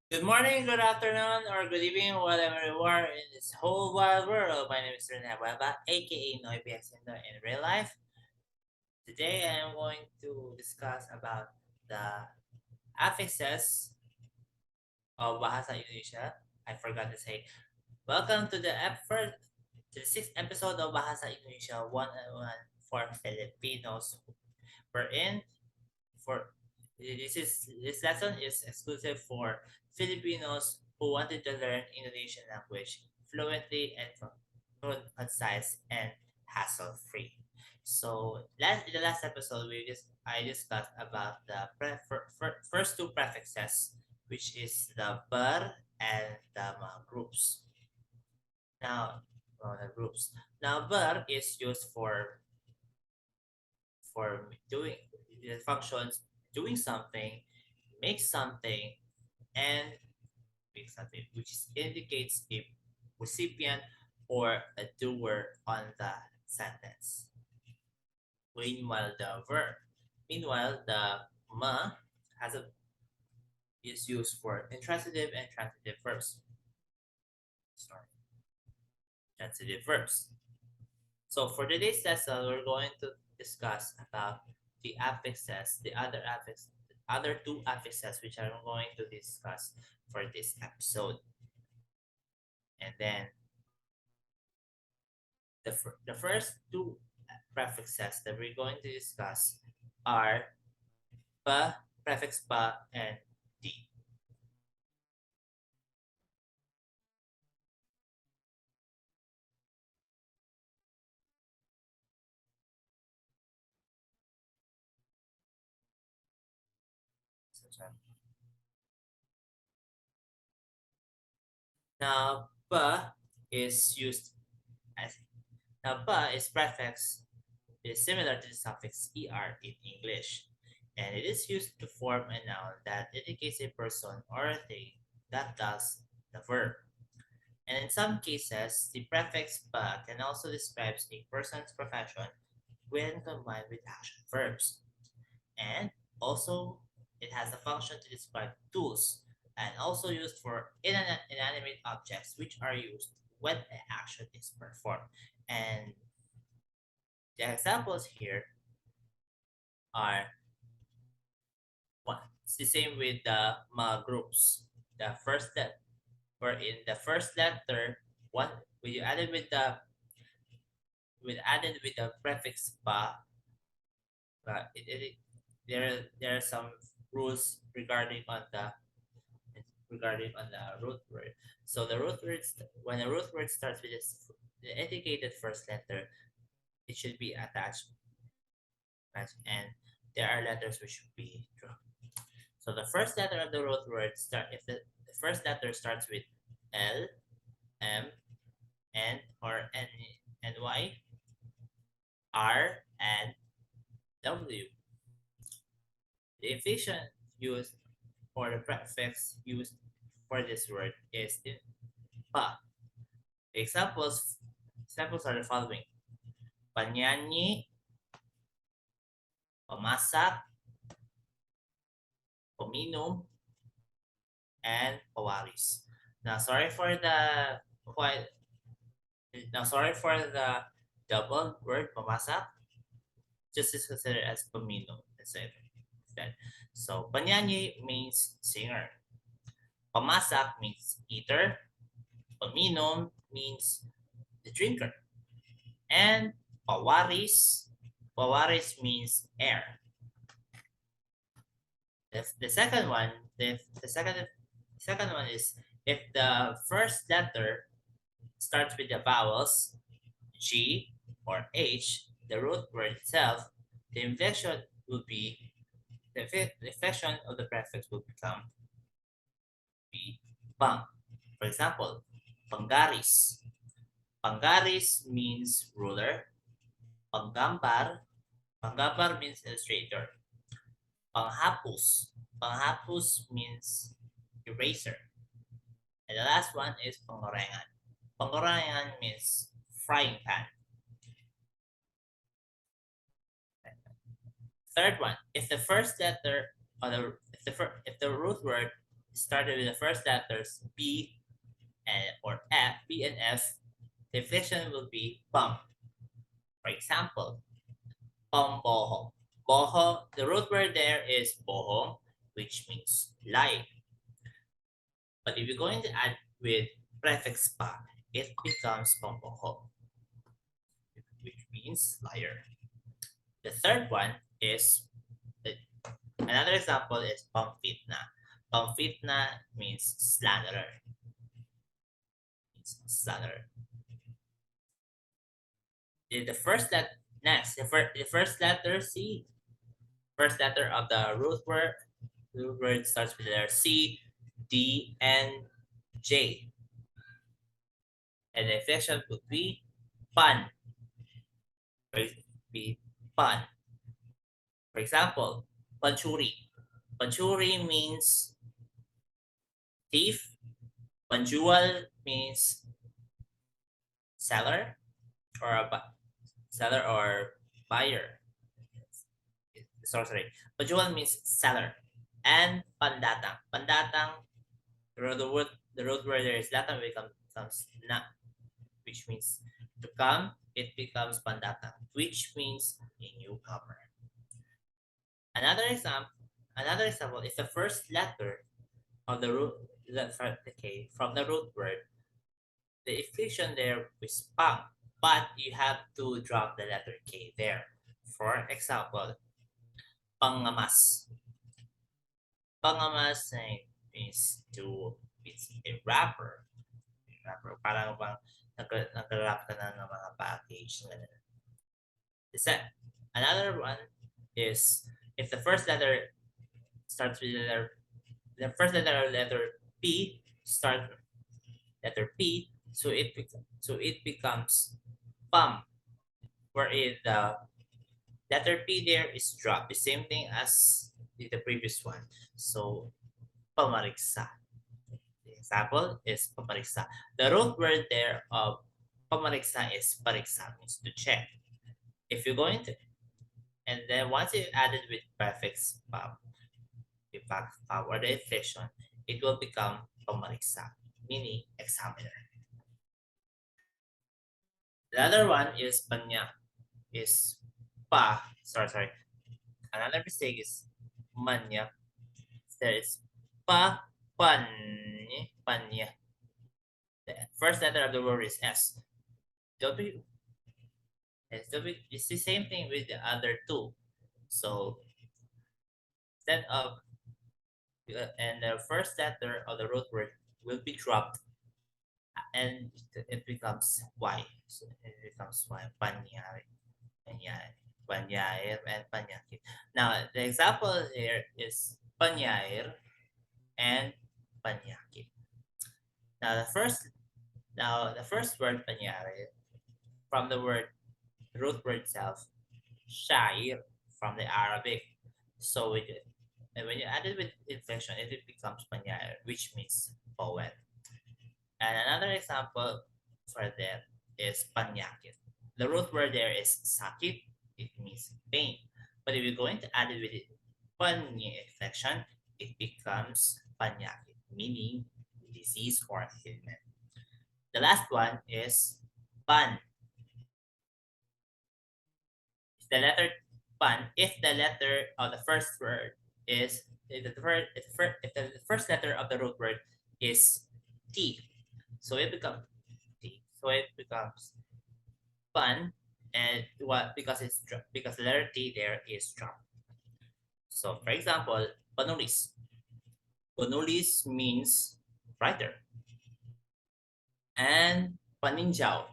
Good morning, good afternoon, or good evening, whatever you are in this whole wide world. My name is Rene Hueva, aka Noypi Indo in real life. Today I am going to discuss about the affixes of Bahasa Indonesia. I forgot to say, welcome to the sixth episode of Bahasa Indonesia 101 for Filipinos. We're in for this lesson is exclusive for Filipinos who wanted to learn Indonesian language fluently and concise and hassle free. So in the last episode, I discussed about the first two prefixes, which is the ber and the groups. Now, the groups. Now, ber is used for doing the functions, doing something, make something, and make something, which indicates a recipient or a doer on the sentence. Meanwhile, the ma has a is used for intransitive and transitive verbs. Sorry, transitive verbs. So for today's lesson, we're going to discuss about the affixes, the other two affixes, which I'm going to discuss for this episode. And then the first two prefixes that we're going to discuss are pa, prefix pa, and di. Now, pa is used as now pa is prefix is similar to the suffix er in English, and it is used to form a noun that indicates a person or a thing that does the verb. And in some cases, the prefix pa can also describe a person's profession when combined with action verbs. And also, it has the function to describe tools and also used for inanimate objects which are used when an action is performed. And the examples here are one. It's the same with the ma groups. The first step, where in the first letter, one when you added with the prefix pa, there are some rules regarding on the root word. So the root words when a root word starts with the indicated first letter, it should be attached, and there are letters which should be dropped. So the first letter of the root word start if the first letter starts with L, M, N or N Y, R, and W. The inflection used or the prefix used for this word is in pa. Examples are the following: penyanyi, pemasak, peminum, and pewaris. Now, quite. Sorry for the double word pemasak. Just is considered as peminum instead. So, penyanyi means singer. Pemasak means eater. Peminum means the drinker. And pawaris means air. The second one, the second one is if the first letter starts with the vowels G or H, the root word itself, the inflection will be the inflection of the prefix will become be pang. For example, panggaris. Panggaris means ruler. Panggambar. Panggambar means illustrator. Panghapus. Panghapus means eraser. And the last one is pengorengan. Pengorengan means frying pan. Third one, if the first letter or if the root word started with the first letters B and or F, B and F, the inflection will be bum. For example, bum boho. Boho, the root word there is bohong, which means lie. But if you're going to add with prefix pa, it becomes pamboho, which means liar. The third one is another example is pamfitna. Pamfitna means slanderer. Means slanderer. The first let next the first letter C. First letter of the root word starts with the letter C, D, and J. And the inflection would be pan. Be pan. For example, pancuri. Pancuri means thief. Panjual means seller or seller or buyer. Sorry. Panjual means seller. And pandatang. Pandatang, the root word there is datang becomes na, which means to come. It becomes pandatang, which means a newcomer. Another example is the first letter of the root from the root word. The inflection there is pang, but you have to drop the letter K there. For example, pangamas. Pangamas means it's a wrapper. Parang bang nag-wrap ka na ng mga package. Another one is if the first letter starts with the first letter P start letter P, so it becomes pum, wherein the letter P there is dropped, the same thing as the previous one. So pamariksa. The example is pamariksa. The root word there of pamariksa is pariksa, means to check. If you're going to, and then once you add it with prefix pam, the pam or the inflection, it will become pamariksa, meaning examiner. The other one is panya, is pa. Sorry. Another mistake is manya. There is pa, panya. The first letter of the word is S. W. It's the same thing with the other two. So instead of and the first letter of the root word will be dropped and it becomes Y. So it becomes Y. Panyari. Panyair and panyakit. Now the example here is panyair and panyakit. Now the first word panyair from the root word itself, shair from the Arabic. So when you add it with inflection, it becomes panyair, which means poet. And another example for that is panyakit. The root word there is sakit. It means pain. But if you're going to add it with panya inflection, it becomes panyakit, meaning disease or ailment. The last one is pan. If the letter pan, if the letter of the first word is if the first letter of the root word is T, so it becomes T. So it becomes pan, and what because the letter T there is dropped. So for example, panulis. Panulis means writer. And paninjao.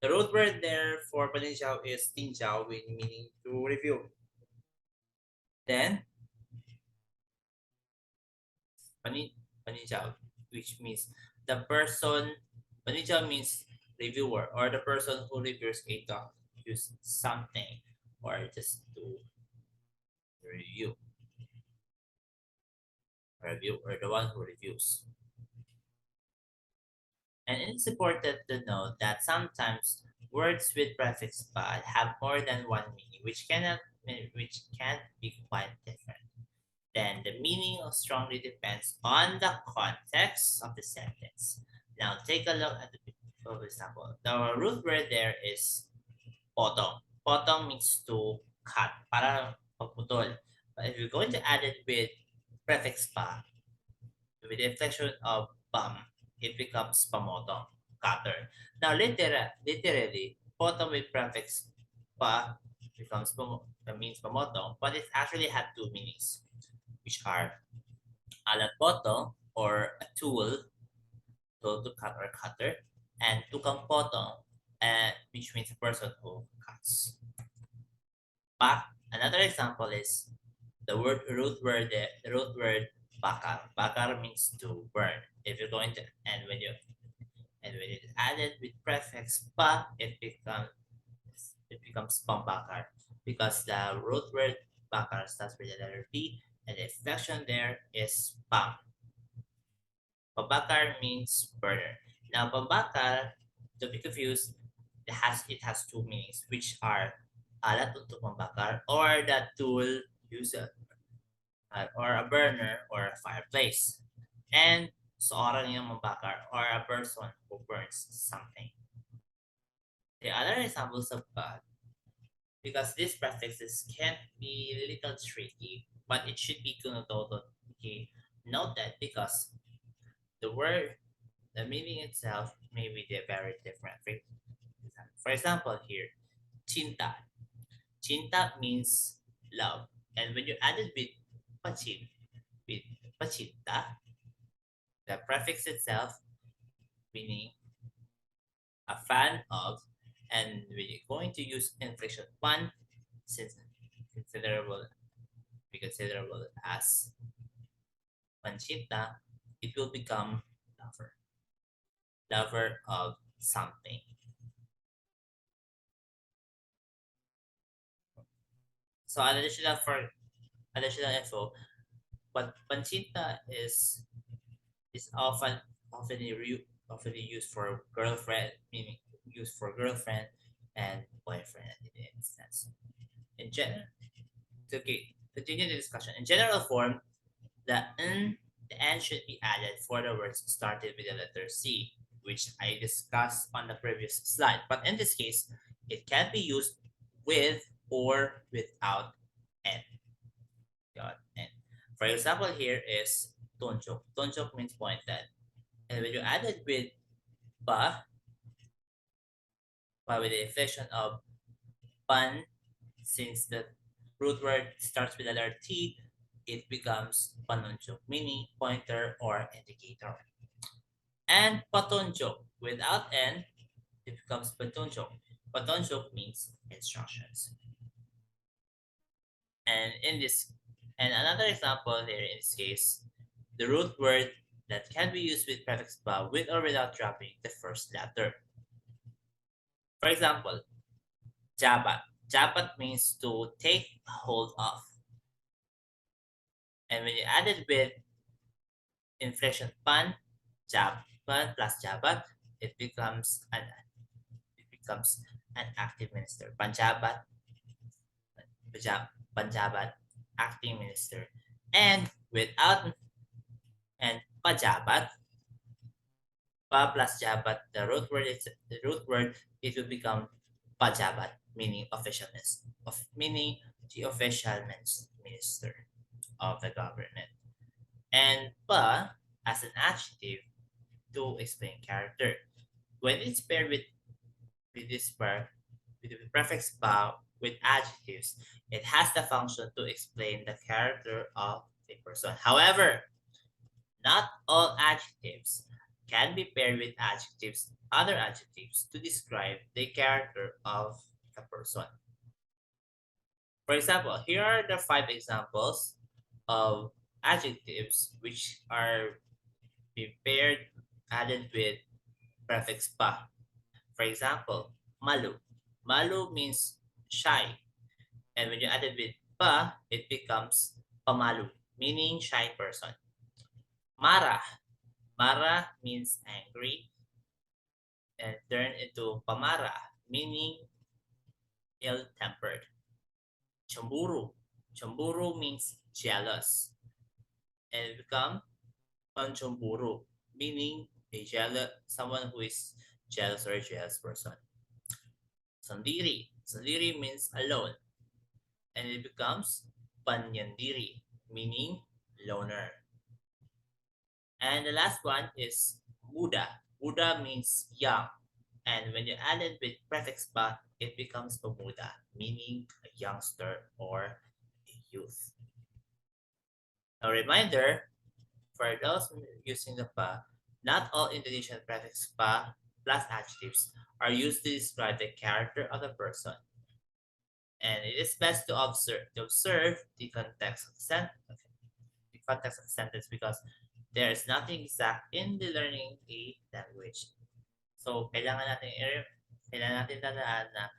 The root word there for paninjao is tinjao, meaning to review. Then paninjao, which means the person. Paninjao means reviewer or the person who reviews a doc, use something or just to review or the one who reviews. And it's important to note that sometimes words with prefix pa have more than one meaning, which can be quite different. then the meaning strongly depends on the context of the sentence. Now take a look at the for example. The root word there is potong. Potong means to cut, para pagputol. But if you're going to add it with prefix pa, with the inflection of bum, it becomes pamotong, cutter. Now literally, potong with prefix pa becomes means pamotong, but it actually had two meanings, which are alat potong or a tool to cut or cutter, and tukang potong, which means a person who cuts. But another example is the root word bakar. Bakar means to burn. If you're going to and when it's added with prefix pa, it becomes pambakar because the root word bakar starts with the letter P and the inflection there is pam. Pambakar means burner. Now pambakar, to be confused, it has two meanings, which are alat untuk pembakar or the tool used or a burner or a fireplace. And seorang yang membakar or a person who burns something. The other examples of because these prefixes can be a little tricky, but it should be connotated. Okay, note that because the word, the meaning itself may be very different. For example, here, cinta. Cinta means love, and when you add it with with pacinta, the prefix itself meaning a fan of, and we're going to use inflection one since considerable as pancita, it will become lover of something. So additional info, but pancita is often used for girlfriend, meaning used for girlfriend and boyfriend in the instance. In general, to continue the discussion, in general form, the n should be added for the words started with the letter C, which I discussed on the previous slide. But in this case, it can be used with or without n. Got n. For example, here is tonchok. Tonchok means pointed. And when you add it with ba, with the inflection of pan, since the root word starts with the letter T, it becomes panunchok, meaning pointer or indicator. And patunchok, without N, it becomes patunchok. Patunchok means instructions. And another example here in this case, the root word that can be used with prefix ba with or without dropping the first letter. For example, jabat. Jabat means to take hold of. And when you add it with inflection pan, jabat plus jabat, it becomes an active minister. Panjabat, panjabat, acting minister. And without and pajabat, pa plus jabat, the root word, it will become pajabat, meaning officialness, meaning the official minister of the government. And pa as an adjective to explain character. When it's paired with the prefix pa with adjectives, it has the function to explain the character of a person. However, not all adjectives can be paired with other adjectives to describe the character of a person. For example, here are the 5 examples of adjectives which are paired added with prefix pa. For example, malu. Malu means shy. And when you add it with pa, it becomes pamalu, meaning shy person. Marah. Marah means angry and turn into pamarah, meaning ill-tempered. Cemburu. Cemburu means jealous. and it become panchomburu, meaning someone who is jealous or a jealous person. Sandiri means alone, and it becomes panyandiri, meaning loner. And the last one is Buddha. Buddha means young, and when you add it with prefix pa, it becomes pemuda, meaning a youngster or a youth. A reminder for those using the pa, not all Indonesian prefix pa plus adjectives are used to describe the character of the person. And it is best to observe the context of the sentence because there is nothing exact in the learning a language. So kailangan natin tandaan na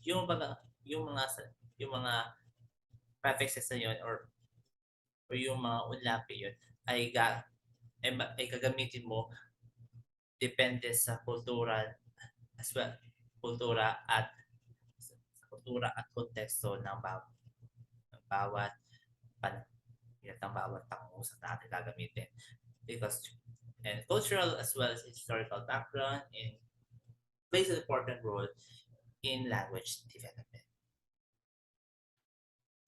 yung mga yung mga yung mga prefixes na yun or yung mga unlapi yun ay ay gagamitin mo depende sa kultura as well kultura at konteksto ng bawat pan ng bawat pangungusap natin gagamitin because and cultural as well as historical background plays an important role in language development.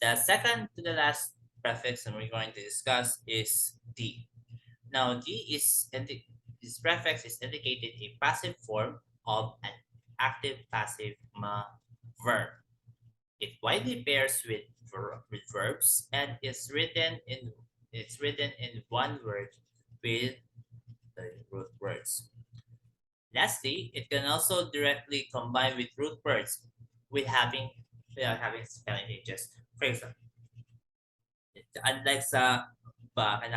The second to the last prefix that we're going to discuss is D. Now, this prefix is indicated a passive form of an active passive verb. It widely pairs with verbs and it's written in one word with the root words. Lastly, it can also directly combine with root words without having spelling changes. For example, unlike sa pa and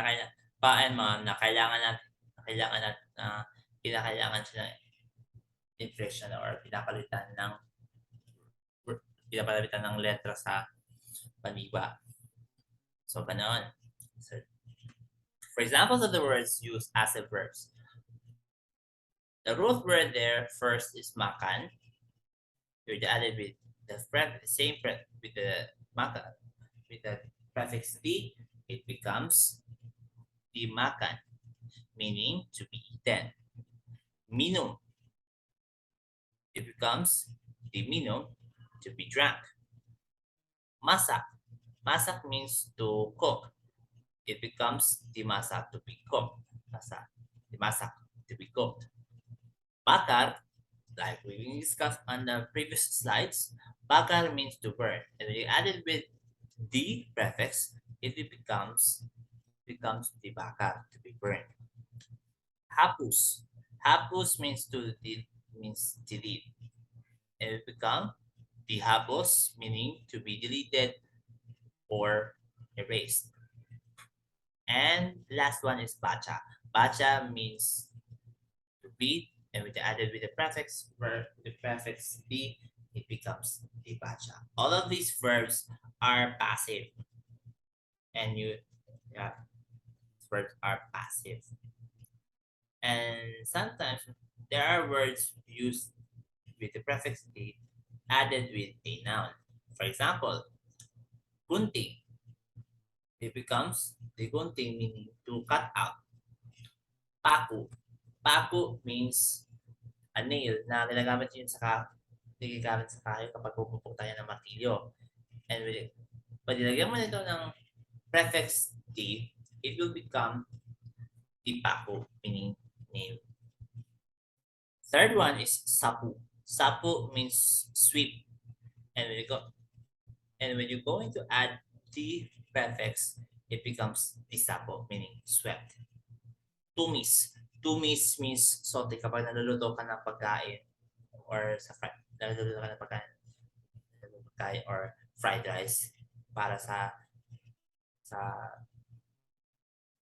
mom na kinakailangan siya ng inflection or pinapalitan ng letra sa paniba. So, ganon. So, for examples of the words used as a verbs, the root word there first is makan. You're added with with the makan with the prefix di, it becomes dimakan, meaning to be eaten. Minum, it becomes diminum, to be drunk. Masak, masak means to cook. It becomes dimasak, to be cooked. Dimasak, to be cooked. Bakar, like we discussed on the previous slides, bakar means to burn. And when you add it with the prefix, it becomes dibakar, to be burned. Hapus. Hapus means delete. And it becomes dihapus, meaning to be deleted or erased. And the last one is bacha. Bacha means to read, and added with the prefix di, it becomes dibacha. All of these verbs are passive, and verbs are passive. And sometimes there are words used with the prefix di added with a noun. For example, gunting. It becomes the gunting, meaning to cut out. Paku. Paku means a nail na ginagamit sa kahoy kapag pupupok tayo ng martilyo. And pag nilagyan mo nito ng prefix di, it will become ipaku, meaning nail. Third one is sapu. Sapu means sweep. And when you're going to add the prefix, it becomes disapo, meaning swept. Tumis. Tumis means salty kapag naluluto ka ng pagkain or naluluto ka ng pagkain or fried rice para sa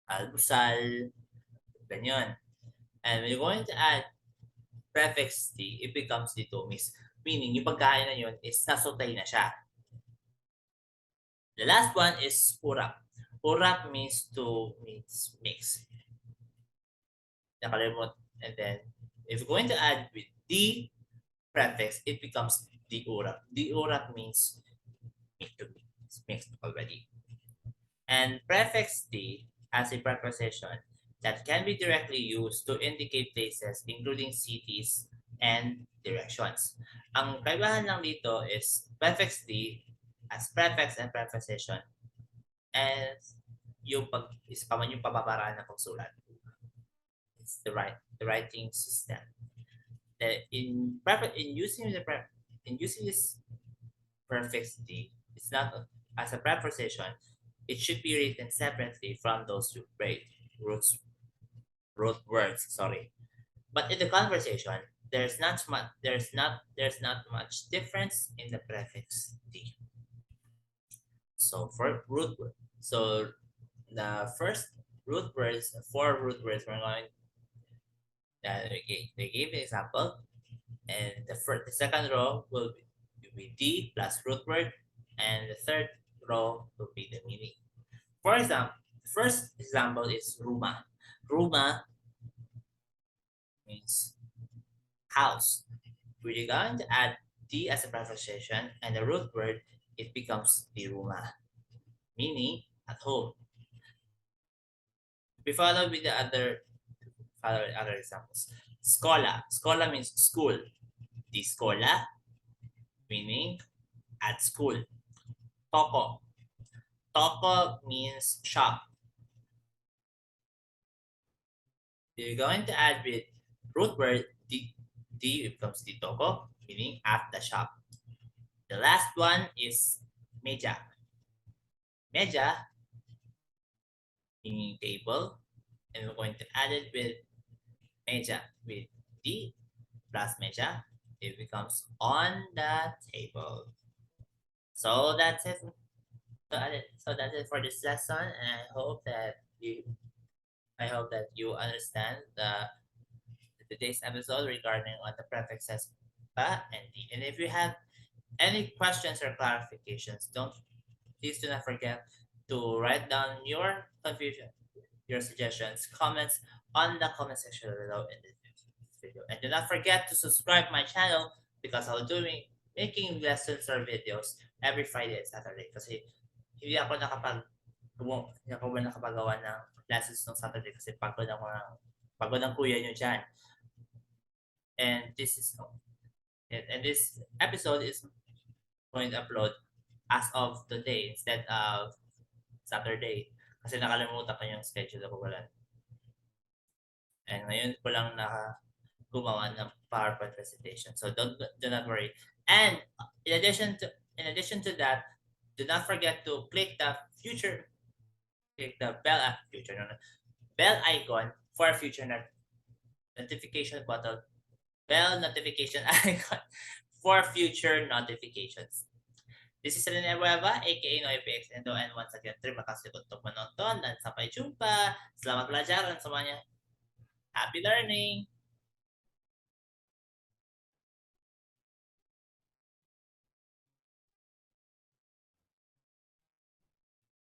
almusal, ganyan. And when you're going to add prefix T, it becomes ditumis, meaning yung pagkain na yun is nasutay na siya. The last one is urap. Urap means mix. Nakalimot. And then, if you're going to add with the prefix, it becomes the urap. The urap means mixed already. And prefix D as a preposition that can be directly used to indicate places, including cities and directions. Ang kaibahan lang dito is prefix D as prefix and preposition, and yung isa pa man yung pababaraan ng pagsulat. It's the writing system. In using this prefix D, it's not as a preposition. It should be written separately from those root words. Sorry, but in the conversation, there's not much difference in the prefix D. So for root word, so the first root words, four root words, we're going. They gave the example, and the second row will be D plus root word, and the third row will be the meaning. For example, the first example is rumah. Rumah means house. We're going to add D as a preposition and the root word, it becomes di rumah, meaning at home. We follow with the other examples. Skola. Skola means school. Di skola, meaning at school. Toko. Toko means shop. You're going to add with root word D becomes di toko, meaning at the shop. The last one is meja. Meja meaning table, and we're going to add it with meja with D plus meja. It becomes on the table. So that's it. So that's it for this lesson, and I hope that you understand today's episode regarding on the prefixes ba and di. And if you have any questions or clarifications, please do not forget to write down your confusion, your suggestions, comments on the comment section below in this video. And do not forget to subscribe my channel because I'll be making lessons or videos every Friday and Saturday. Kasi hindi ako nakapagawa ng classes ng Saturday kasi pagod ng kuya nyo dyan. And this episode is going to upload as of today instead of Saturday. Kasi nakalimutan ko yung schedule ko wala. And ngayon ko lang gumawa ng PowerPoint presentation. So do not worry. And in addition to that, do not forget to click the bell icon for future notification button. Bell notification icon for future notifications. This is Rene Bueva, aka Noypi Indo, and once again, terima kasih untuk menonton dan sampai jumpa. Selamat belajar dan semuanya. Happy learning!